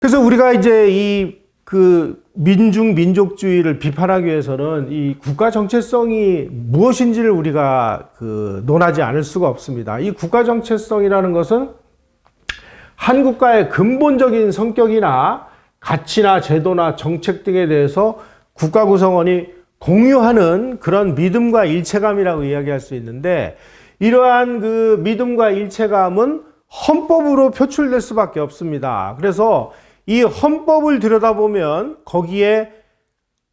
그래서 우리가 이제 민족주의를 비판하기 위해서는 이 국가 정체성이 무엇인지를 우리가 논하지 않을 수가 없습니다. 이 국가 정체성이라는 것은 한 국가의 근본적인 성격이나 가치나 제도나 정책 등에 대해서 국가 구성원이 공유하는 그런 믿음과 일체감이라고 이야기할 수 있는데, 이러한 그 믿음과 일체감은 헌법으로 표출될 수밖에 없습니다. 그래서 이 헌법을 들여다보면 거기에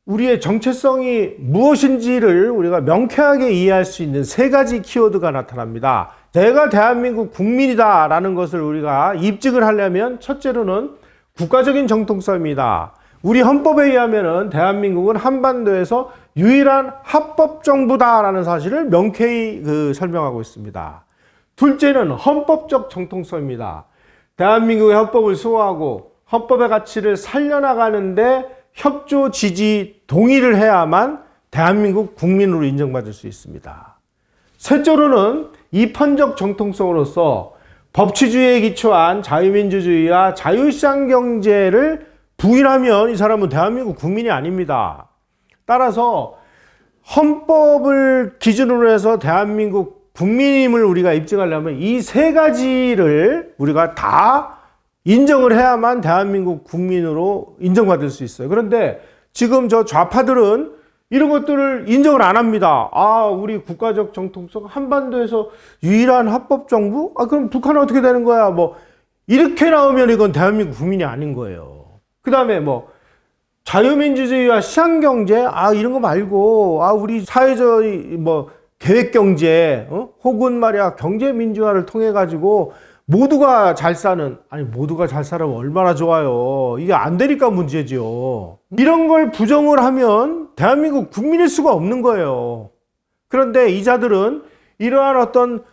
우리의 정체성이 무엇인지를 우리가 명쾌하게 이해할 수 있는 세 가지 키워드가 나타납니다. 내가 대한민국 국민이다라는 것을 우리가 입증을 하려면 첫째로는 국가적인 정통성입니다. 우리 헌법에 의하면은 대한민국은 한반도에서 유일한 합법정부다라는 사실을 명쾌히 설명하고 있습니다. 둘째는 헌법적 정통성입니다. 대한민국의 헌법을 수호하고 헌법의 가치를 살려나가는데 협조, 지지, 동의를 해야만 대한민국 국민으로 인정받을 수 있습니다. 셋째로는 이펀적 정통성으로서 법치주의에 기초한 자유민주주의와 자유시장 경제를 부인하면 이 사람은 대한민국 국민이 아닙니다. 따라서 헌법을 기준으로 해서 대한민국 국민임을 우리가 입증하려면 이 세 가지를 우리가 다 인정을 해야만 대한민국 국민으로 인정받을 수 있어요. 그런데 지금 저 좌파들은 이런 것들을 인정을 안 합니다. 우리 국가적 정통성, 한반도에서 유일한 합법정부? 그럼 북한은 어떻게 되는 거야? 이렇게 나오면 이건 대한민국 국민이 아닌 거예요. 그 다음에 자유민주주의와 시장경제? 이런 거 말고, 우리 사회적, 계획경제, 혹은 말이야, 경제민주화를 통해가지고 모두가 잘 사는, 모두가 잘 살면 얼마나 좋아요. 이게 안 되니까 문제죠. 이런 걸 부정을 하면 대한민국 국민일 수가 없는 거예요. 그런데 이 자들은 이러한 어떤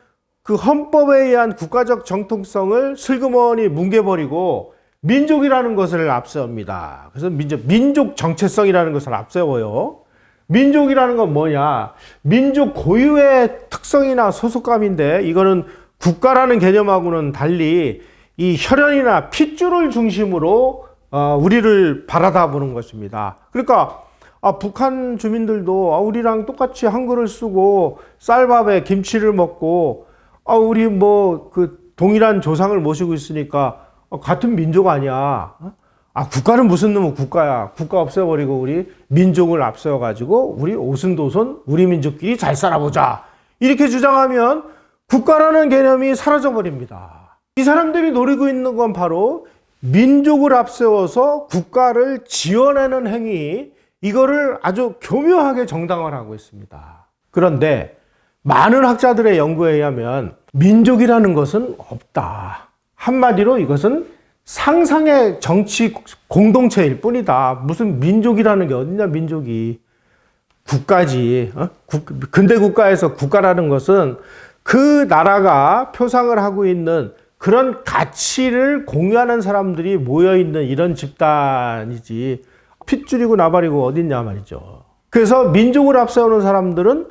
그 헌법에 의한 국가적 정통성을 슬그머니 뭉개버리고 민족이라는 것을 앞세웁니다. 그래서 민족 정체성이라는 것을 앞세워요. 민족이라는 건 뭐냐? 민족 고유의 특성이나 소속감인데, 이거는 국가라는 개념하고는 달리 이 혈연이나 핏줄을 중심으로 우리를 바라다 보는 것입니다. 그러니까 북한 주민들도 우리랑 똑같이 한글을 쓰고 쌀밥에 김치를 먹고 우리 동일한 조상을 모시고 있으니까 같은 민족 아니야. 국가는 무슨 놈의 국가야. 국가 없애버리고 우리 민족을 앞세워가지고 우리 오순도순 우리 민족끼리 잘 살아보자. 이렇게 주장하면 국가라는 개념이 사라져버립니다. 이 사람들이 노리고 있는 건 바로 민족을 앞세워서 국가를 지어내는 행위, 이거를 아주 교묘하게 정당화하고 있습니다. 그런데 많은 학자들의 연구에 의하면 민족이라는 것은 없다. 한마디로 이것은 상상의 정치 공동체일 뿐이다. 무슨 민족이라는 게 어딨냐, 민족이. 국가지. 근대 국가에서 국가라는 것은 그 나라가 표상을 하고 있는 그런 가치를 공유하는 사람들이 모여있는 이런 집단이지, 핏줄이고 나발이고 어딨냐 말이죠. 그래서 민족을 앞세우는 사람들은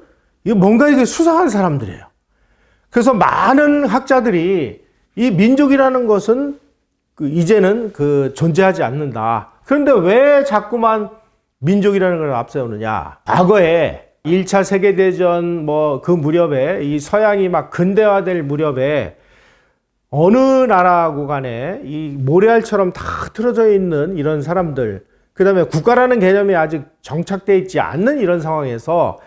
뭔가 이게 수상한 사람들이에요. 그래서 많은 학자들이 이 민족이라는 것은 이제는 존재하지 않는다. 그런데 왜 자꾸만 민족이라는 걸 앞세우느냐? 과거에 1차 세계대전 그 무렵에 이 서양이 막 근대화될 무렵에 어느 나라하고 간에 이 모래알처럼 다 틀어져 있는 이런 사람들, 그 다음에 국가라는 개념이 아직 정착되어 있지 않는 이런 상황에서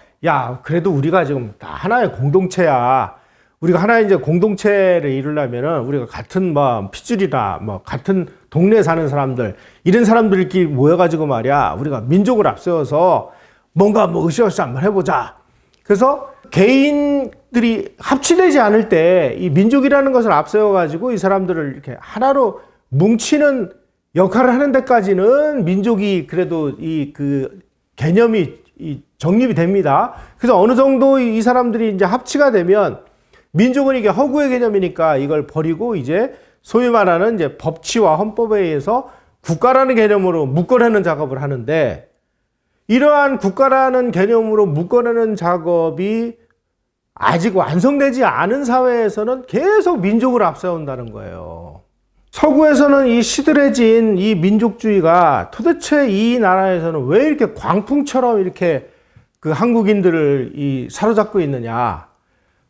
그래도 우리가 지금 다 하나의 공동체야. 우리가 하나의 이제 공동체를 이루려면은 우리가 같은 핏줄이나 같은 동네에 사는 사람들, 이런 사람들끼리 모여가지고 말이야, 우리가 민족을 앞세워서 뭔가 으쌰으쌰 한번 해보자. 그래서 개인들이 합치되지 않을 때 이 민족이라는 것을 앞세워가지고 이 사람들을 이렇게 하나로 뭉치는 역할을 하는 데까지는 민족이 그래도 개념이 정립이 됩니다. 그래서 어느 정도 이 사람들이 이제 합치가 되면 민족은 이게 허구의 개념이니까 이걸 버리고 이제 소위 말하는 이제 법치와 헌법에 의해서 국가라는 개념으로 묶어내는 작업을 하는데, 이러한 국가라는 개념으로 묶어내는 작업이 아직 완성되지 않은 사회에서는 계속 민족을 앞세운다는 거예요. 서구에서는 이 시들해진 이 민족주의가 도대체 이 나라에서는 왜 이렇게 광풍처럼 이렇게 그 한국인들을 사로잡고 있느냐.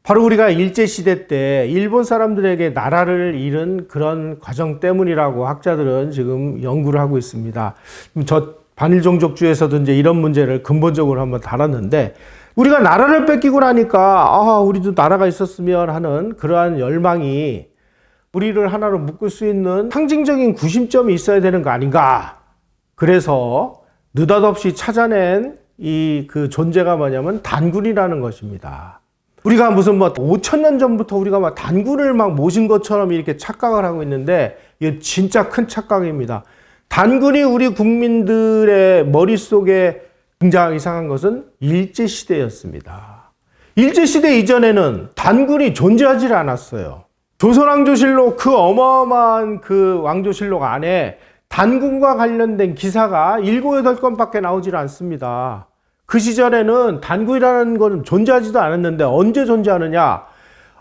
바로 우리가 일제시대 때 일본 사람들에게 나라를 잃은 그런 과정 때문이라고 학자들은 지금 연구를 하고 있습니다. 저 반일종족주에서도 이제 이런 문제를 근본적으로 한번 다뤘는데, 우리가 나라를 뺏기고 나니까 우리도 나라가 있었으면 하는 그러한 열망이 우리를 하나로 묶을 수 있는 상징적인 구심점이 있어야 되는 거 아닌가. 그래서 느닷없이 찾아낸 그 존재가 뭐냐면 단군이라는 것입니다. 우리가 무슨 5,000년 전부터 우리가 막 단군을 막 모신 것처럼 이렇게 착각을 하고 있는데, 이게 진짜 큰 착각입니다. 단군이 우리 국민들의 머릿속에 등장하기 시작한 것은 일제시대였습니다. 일제시대 이전에는 단군이 존재하지 않았어요. 조선왕조실록, 그 어마어마한 그 왕조실록 안에 단군과 관련된 기사가 7, 8건밖에 나오질 않습니다. 그 시절에는 단군이라는 것은 존재하지도 않았는데, 언제 존재하느냐?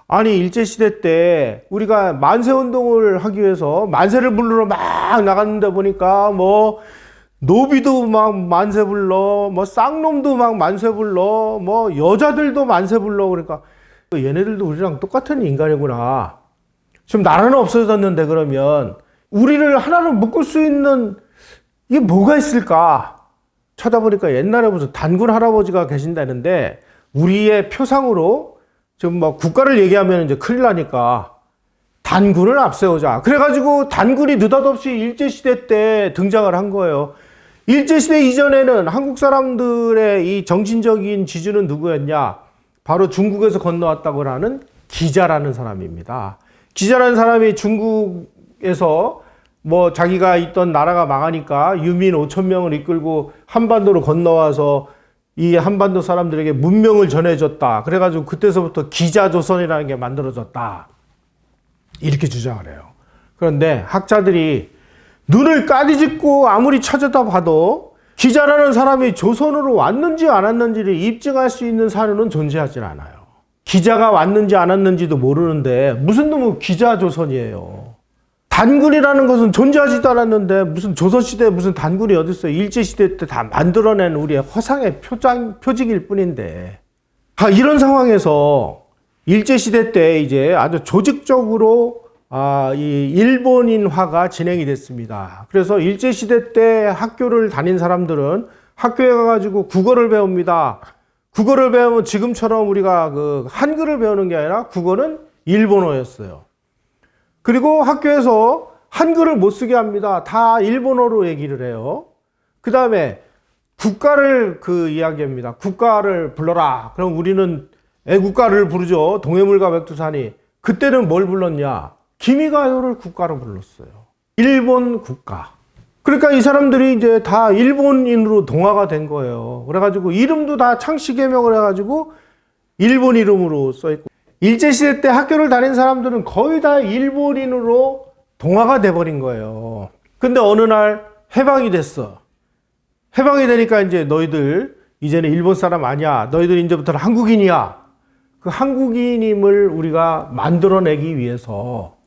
아니, 일제시대 때 우리가 만세운동을 하기 위해서 만세를 부르러 막 나갔는데 보니까 노비도 막 만세 불러, 쌍놈도 막 만세 불러, 여자들도 만세 불러. 그러니까 얘네들도 우리랑 똑같은 인간이구나. 지금 나라는 없어졌는데 그러면 우리를 하나로 묶을 수 있는 이게 뭐가 있을까? 찾아보니까 옛날에 무슨 단군 할아버지가 계신다는데, 우리의 표상으로 지금 국가를 얘기하면 이제 큰일 나니까 단군을 앞세우자. 그래가지고 단군이 느닷없이 일제시대 때 등장을 한 거예요. 일제시대 이전에는 한국 사람들의 이 정신적인 지주는 누구였냐? 바로 중국에서 건너왔다고 하는 기자라는 사람입니다. 기자라는 사람이 중국에서 자기가 있던 나라가 망하니까 유민 5,000명을 이끌고 한반도로 건너와서 이 한반도 사람들에게 문명을 전해줬다. 그래가지고 그때서부터 기자조선이라는 게 만들어졌다. 이렇게 주장을 해요. 그런데 학자들이 눈을 까디짓고 아무리 찾아봐도 기자라는 사람이 조선으로 왔는지 안 왔는지를 입증할 수 있는 사료는 존재하지 않아요. 기자가 왔는지 안 왔는지도 모르는데 무슨 놈의 기자조선이에요. 단군이라는 것은 존재하지도 않았는데 무슨 조선시대에 무슨 단군이 어딨어요. 일제시대 때 다 만들어낸 우리의 허상의 표직일 뿐인데. 이런 상황에서 일제시대 때 이제 아주 조직적으로 이 일본인화가 진행이 됐습니다. 그래서 일제시대 때 학교를 다닌 사람들은 학교에 가가지고 국어를 배웁니다. 국어를 배우면 지금처럼 우리가 그 한글을 배우는 게 아니라 국어는 일본어였어요. 그리고 학교에서 한글을 못 쓰게 합니다. 다 일본어로 얘기를 해요. 그 다음에 국가를 이야기합니다. 국가를 불러라. 그럼 우리는 애국가를 부르죠. 동해물과 백두산이. 그때는 뭘 불렀냐? 기미가요를 국가로 불렀어요. 일본 국가. 그러니까 이 사람들이 이제 다 일본인으로 동화가 된 거예요. 그래가지고 이름도 다 창씨개명을 해가지고 일본 이름으로 써있고, 일제시대 때 학교를 다닌 사람들은 거의 다 일본인으로 동화가 돼버린 거예요. 근데 어느 날 해방이 됐어. 해방이 되니까 이제 너희들 이제는 일본 사람 아니야. 너희들 이제부터는 한국인이야. 그 한국인임을 우리가 만들어내기 위해서,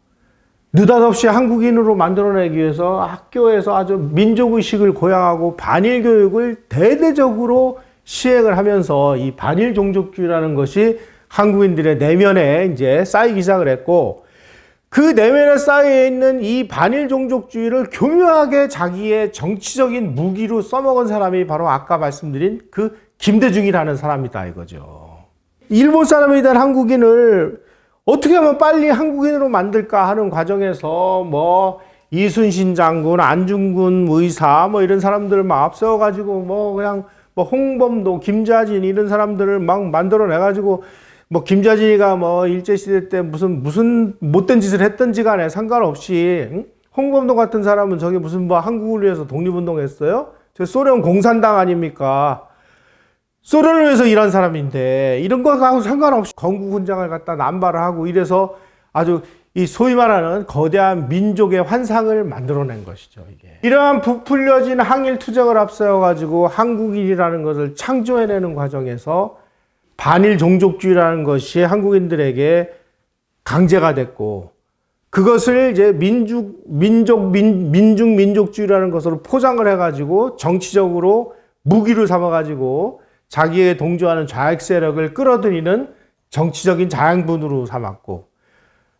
느닷없이 한국인으로 만들어내기 위해서 학교에서 아주 민족의식을 고양하고 반일 교육을 대대적으로 시행을 하면서 이 반일 종족주의라는 것이 한국인들의 내면에 이제 쌓이기 시작을 했고, 그 내면에 쌓여 있는 이 반일 종족주의를 교묘하게 자기의 정치적인 무기로 써먹은 사람이 바로 아까 말씀드린 그 김대중이라는 사람이다 이거죠. 일본 사람이 된 한국인을 어떻게 하면 빨리 한국인으로 만들까 하는 과정에서 이순신 장군, 안중근 의사 이런 사람들을 막 앞세워가지고 그냥 홍범도, 김자진 이런 사람들을 막 만들어내가지고 김자진이가 일제시대 때 무슨 못된 짓을 했든지 간에 상관없이, 홍범도 같은 사람은 저게 무슨 한국을 위해서 독립운동했어요? 저 소련 공산당 아닙니까? 소련을 위해서 일한 사람인데 이런 거하고 상관없이 건국훈장을 갖다 남발을 하고 이래서 아주 이 소위 말하는 거대한 민족의 환상을 만들어낸 것이죠. 이게 이러한 부풀려진 항일 투쟁을 앞세워가지고 한국인이라는 것을 창조해내는 과정에서 반일 종족주의라는 것이 한국인들에게 강제가 됐고, 그것을 이제 민족주의라는 것으로 포장을 해가지고 정치적으로 무기를 삼아가지고 자기에 동조하는 좌익 세력을 끌어들이는 정치적인 자양분으로 삼았고,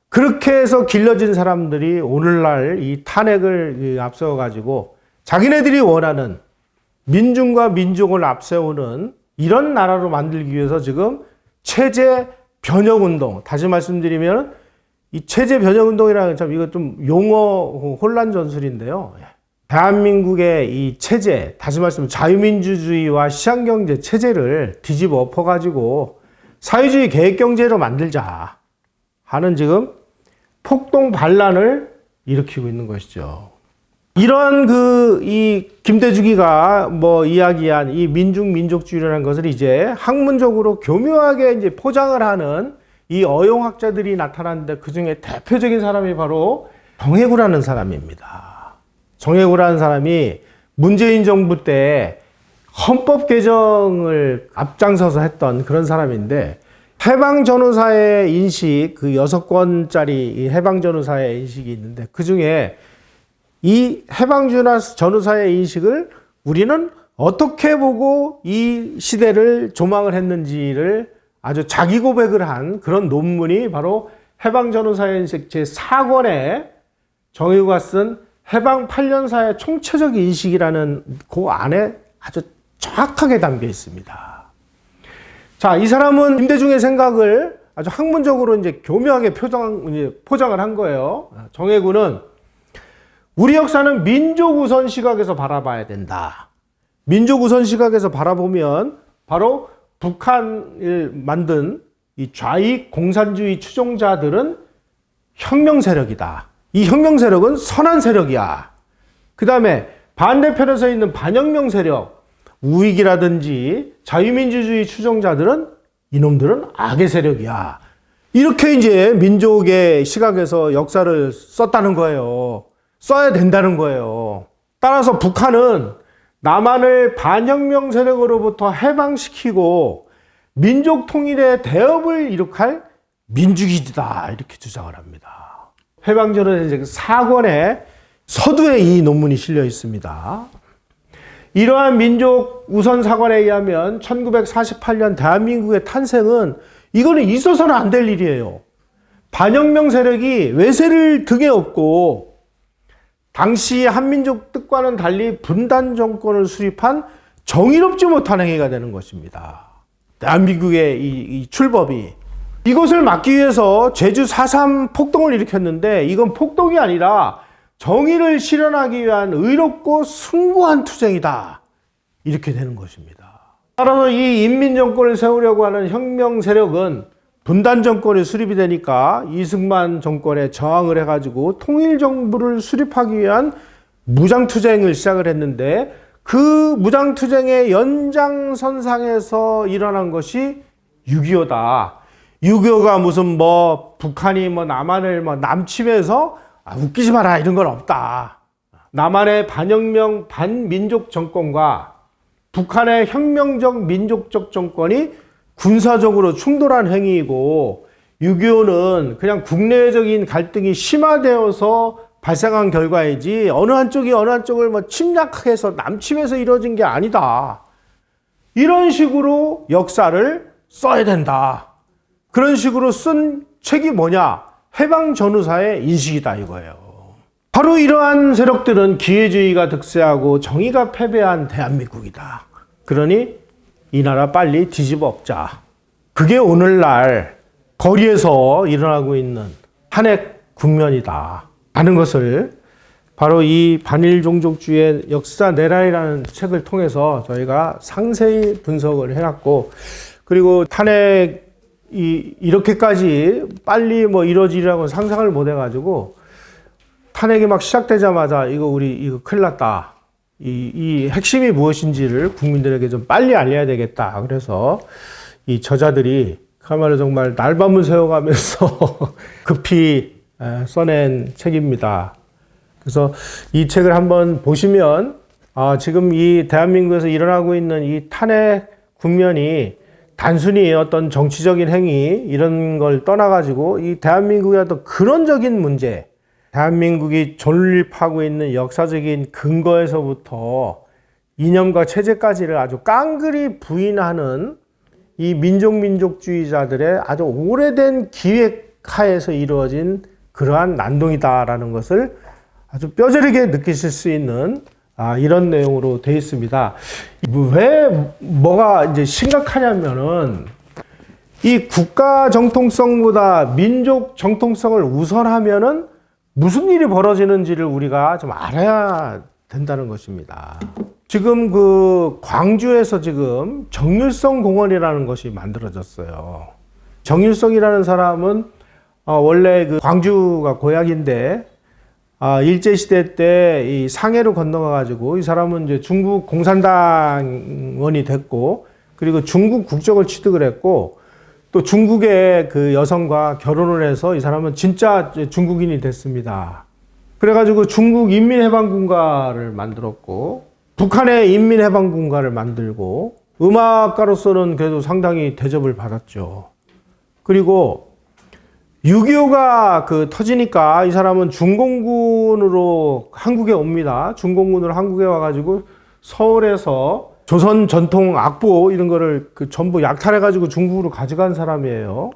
그렇게 해서 길러진 사람들이 오늘날 이 탄핵을 앞세워가지고 자기네들이 원하는 민중과 민족을 앞세우는 이런 나라로 만들기 위해서 지금 체제 변혁운동, 다시 말씀드리면 이 체제 변혁운동이라는 참 이거 좀 용어 혼란 전술인데요. 대한민국의 이 체제, 다시 말씀 자유민주주의와 시장경제 체제를 뒤집어 엎어가지고 사회주의 계획경제로 만들자 하는 지금 폭동 반란을 일으키고 있는 것이죠. 이런 이 김대중이가 이야기한 이 민족주의라는 것을 이제 학문적으로 교묘하게 이제 포장을 하는 이 어용학자들이 나타났는데, 그 중에 대표적인 사람이 바로 정해구라는 사람입니다. 정해구라는 사람이 문재인 정부 때 헌법 개정을 앞장서서 했던 그런 사람인데, 해방 전후사의 인식, 그 6권짜리 해방 전후사의 인식이 있는데, 그 중에 이 해방 전후사의 인식을 우리는 어떻게 보고 이 시대를 조망을 했는지를 아주 자기 고백을 한 그런 논문이 바로 해방 전후사의 인식 제4권에 정의구가 쓴 해방 8년사의 총체적 인식이라는 그 안에 아주 정확하게 담겨 있습니다. 자, 이 사람은 김대중의 생각을 아주 학문적으로 이제 교묘하게 포장을 한 거예요. 정해구는 우리 역사는 민족 우선 시각에서 바라봐야 된다. 민족 우선 시각에서 바라보면 바로 북한을 만든 이 좌익 공산주의 추종자들은 혁명 세력이다. 이 혁명 세력은 선한 세력이야. 그 다음에 반대편에 서 있는 반혁명 세력, 우익이라든지 자유민주주의 추종자들은 이놈들은 악의 세력이야. 이렇게 이제 민족의 시각에서 역사를 썼다는 거예요. 써야 된다는 거예요. 따라서 북한은 남한을 반혁명 세력으로부터 해방시키고 민족 통일의 대업을 이룩할 민주기지다, 이렇게 주장을 합니다. 해방전은 이제 4권의 서두에 이 논문이 실려 있습니다. 이러한 민족 우선 사관에 의하면 1948년 대한민국의 탄생은 이거는 있어서는 안 될 일이에요. 반혁명 세력이 외세를 등에 업고 당시 한민족 뜻과는 달리 분단 정권을 수립한 정의롭지 못한 행위가 되는 것입니다. 대한민국의 이 출법이. 이것을 막기 위해서 제주 4.3 폭동을 일으켰는데, 이건 폭동이 아니라 정의를 실현하기 위한 의롭고 숭고한 투쟁이다, 이렇게 되는 것입니다. 따라서 이 인민정권을 세우려고 하는 혁명 세력은 분단 정권이 수립이 되니까 이승만 정권에 저항을 해가지고 통일정부를 수립하기 위한 무장투쟁을 시작을 했는데, 그 무장투쟁의 연장선상에서 일어난 것이 6.25다. 6.25가 무슨 북한이 남한을 남침해서 웃기지 마라 이런 건 없다. 남한의 반혁명 반민족 정권과 북한의 혁명적 민족적 정권이 군사적으로 충돌한 행위이고, 6.25는 그냥 국내적인 갈등이 심화되어서 발생한 결과이지 어느 한쪽이 어느 한쪽을 침략해서 남침해서 이루어진 게 아니다. 이런 식으로 역사를 써야 된다. 그런 식으로 쓴 책이 뭐냐? 해방 전후사의 인식이다, 이거예요. 바로 이러한 세력들은 기회주의가 득세하고 정의가 패배한 대한민국이다. 그러니 이 나라 빨리 뒤집어 엎자. 그게 오늘날 거리에서 일어나고 있는 탄핵 국면이다 하는 것을 바로 이 반일종족주의의 역사 내란이라는 책을 통해서 저희가 상세히 분석을 해놨고, 그리고 탄핵이 이렇게까지 빨리 이루어지리라고 상상을 못 해가지고, 탄핵이 막 시작되자마자 이거 큰일 났다. 이 핵심이 무엇인지를 국민들에게 좀 빨리 알려야 되겠다. 그래서 이 저자들이 그야말로 정말 날밤을 새워가면서 급히 써낸 책입니다. 그래서 이 책을 한번 보시면 지금 이 대한민국에서 일어나고 있는 이 탄핵 국면이 단순히 어떤 정치적인 행위 이런 걸 떠나가지고 이 대한민국의 어떤 근원적인 문제, 대한민국이 존립하고 있는 역사적인 근거에서부터 이념과 체제까지를 아주 깡그리 부인하는 이 민족주의자들의 아주 오래된 기획 하에서 이루어진 그러한 난동이다라는 것을 아주 뼈저리게 느끼실 수 있는 이런 내용으로 되어 있습니다. 왜 뭐가 이제 심각하냐면은 이 국가 정통성보다 민족 정통성을 우선하면은 무슨 일이 벌어지는지를 우리가 좀 알아야 된다는 것입니다. 지금 그 광주에서 지금 정일성 공원이라는 것이 만들어졌어요. 정일성이라는 사람은 원래 그 광주가 고향인데 일제시대 때 이 상해로 건너가가지고 이 사람은 이제 중국 공산당원이 됐고 그리고 중국 국적을 취득을 했고 또 중국의 그 여성과 결혼을 해서 이 사람은 진짜 중국인이 됐습니다. 그래가지고 중국 인민해방군가를 만들었고 북한의 인민해방군가를 만들고 음악가로서는 그래도 상당히 대접을 받았죠. 그리고 6.25가 그 터지니까 이 사람은 중공군으로 한국에 옵니다. 중공군으로 한국에 와가지고 서울에서 조선 전통 악보 이런 거를 그 전부 약탈해가지고 중국으로 가져간 사람이에요.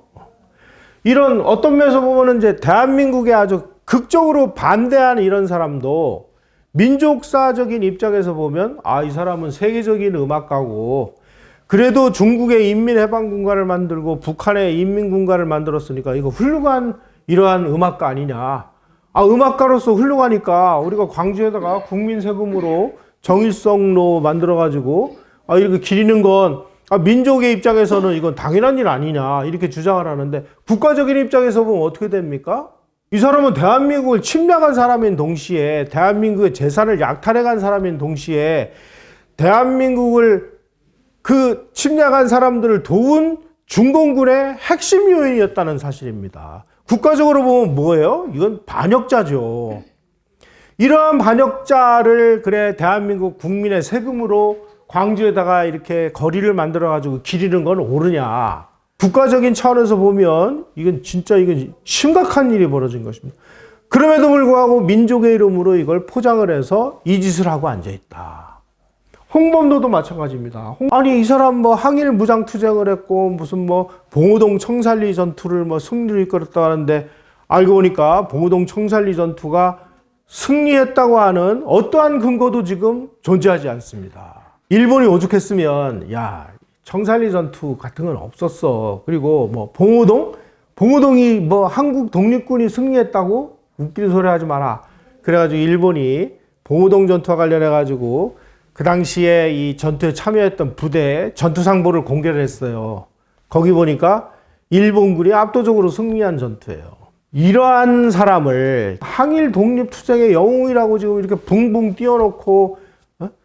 이런 어떤 면에서 보면은 이제 대한민국에 아주 극적으로 반대하는 이런 사람도 민족사적인 입장에서 보면 이 사람은 세계적인 음악가고 그래도 중국의 인민해방군가를 만들고 북한의 인민군가를 만들었으니까 이거 훌륭한 이러한 음악가 아니냐. 음악가로서 훌륭하니까 우리가 광주에다가 국민 세금으로 정일성로 만들어가지고 이렇게 기리는 건 민족의 입장에서는 이건 당연한 일 아니냐 이렇게 주장을 하는데 국가적인 입장에서 보면 어떻게 됩니까? 이 사람은 대한민국을 침략한 사람인 동시에 대한민국의 재산을 약탈해간 사람인 동시에 대한민국을 그 침략한 사람들을 도운 중공군의 핵심 요인이었다는 사실입니다. 국가적으로 보면 뭐예요? 이건 반역자죠. 이러한 반역자를 대한민국 국민의 세금으로 광주에다가 이렇게 거리를 만들어가지고 기리는 건 옳으냐. 국가적인 차원에서 보면 이건 진짜 심각한 일이 벌어진 것입니다. 그럼에도 불구하고 민족의 이름으로 이걸 포장을 해서 이 짓을 하고 앉아있다. 홍범도도 마찬가지입니다. 아니 이 사람 뭐 항일 무장투쟁을 했고 무슨 뭐 봉오동 청산리 전투를 뭐 승리로 이끌었다 하는데 알고 보니까 봉오동 청산리 전투가 승리했다고 하는 어떠한 근거도 지금 존재하지 않습니다. 일본이 오죽했으면 청산리 전투 같은 건 없었어. 그리고 뭐 봉오동이 뭐 한국 독립군이 승리했다고 웃기는 소리 하지 마라. 그래가지고 일본이 봉오동 전투와 관련해가지고 그 당시에 이 전투에 참여했던 부대 전투상보를 공개를 했어요. 거기 보니까 일본군이 압도적으로 승리한 전투예요. 이러한 사람을 항일 독립투쟁의 영웅이라고 지금 이렇게 붕붕 띄워놓고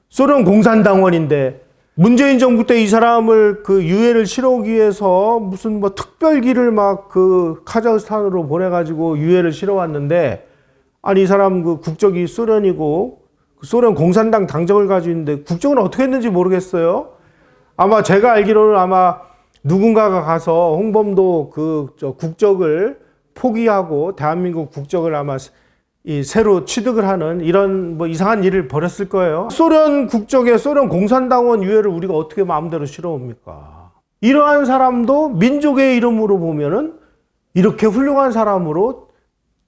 소련 공산당원인데 문재인 정부 때 이 사람을 그 유해를 실어오기 위해서 무슨 뭐 특별기를 막 그 카자흐스탄으로 보내가지고 유해를 실어왔는데 아니 이 사람 그 국적이 소련이고 소련 공산당 당적을 가지고 있는데 국적은 어떻게 했는지 모르겠어요. 아마 제가 알기로는 아마 누군가가 가서 홍범도 국적을 포기하고 대한민국 국적을 아마 새로 취득을 하는 이런 뭐 이상한 일을 벌였을 거예요. 소련 국적에 소련 공산당원 유해를 우리가 어떻게 마음대로 실어옵니까? 이러한 사람도 민족의 이름으로 보면은 이렇게 훌륭한 사람으로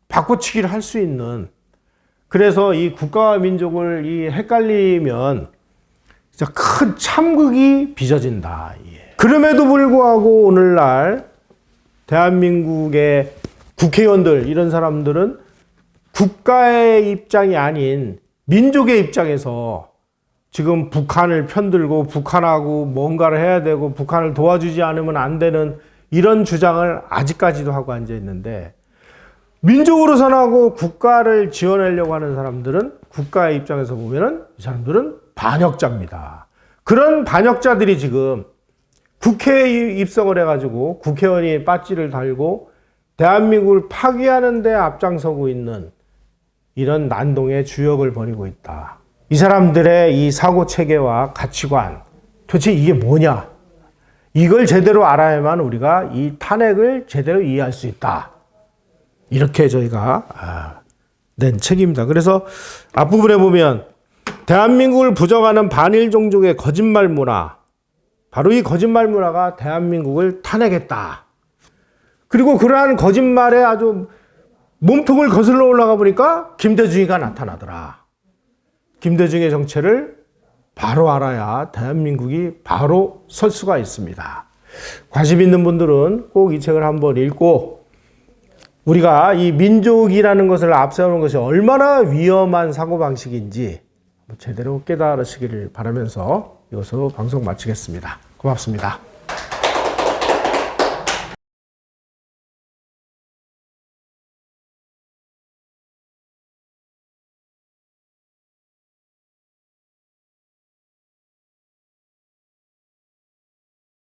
바꿔치기를 할 수 있는, 그래서 이 국가와 민족을 헷갈리면 진짜 큰 참극이 빚어진다. 그럼에도 불구하고 오늘날 대한민국의 국회의원들 이런 사람들은 국가의 입장이 아닌 민족의 입장에서 지금 북한을 편들고 북한하고 뭔가를 해야 되고 북한을 도와주지 않으면 안 되는 이런 주장을 아직까지도 하고 앉아 있는데, 민족으로 선하고 국가를 지원하려고 하는 사람들은 국가의 입장에서 보면은 이 사람들은 반역자입니다. 그런 반역자들이 지금 국회에 입성을 해가지고 국회의원이 배지를 달고 대한민국을 파괴하는 데 앞장서고 있는 이런 난동의 주역을 벌이고 있다. 이 사람들의 이 사고 체계와 가치관, 도대체 이게 뭐냐? 이걸 제대로 알아야만 우리가 이 탄핵을 제대로 이해할 수 있다. 이렇게 저희가 낸 책입니다. 그래서 앞부분에 보면 대한민국을 부정하는 반일 종족의 거짓말 문화, 바로 이 거짓말 문화가 대한민국을 탄핵했다. 그리고 그러한 거짓말에 아주 몸통을 거슬러 올라가 보니까 김대중이가 나타나더라. 김대중의 정체를 바로 알아야 대한민국이 바로 설 수가 있습니다. 관심 있는 분들은 꼭 이 책을 한번 읽고 우리가 이 민족이라는 것을 앞세우는 것이 얼마나 위험한 사고방식인지 제대로 깨달으시기를 바라면서 이것으로 방송 마치겠습니다. 고맙습니다.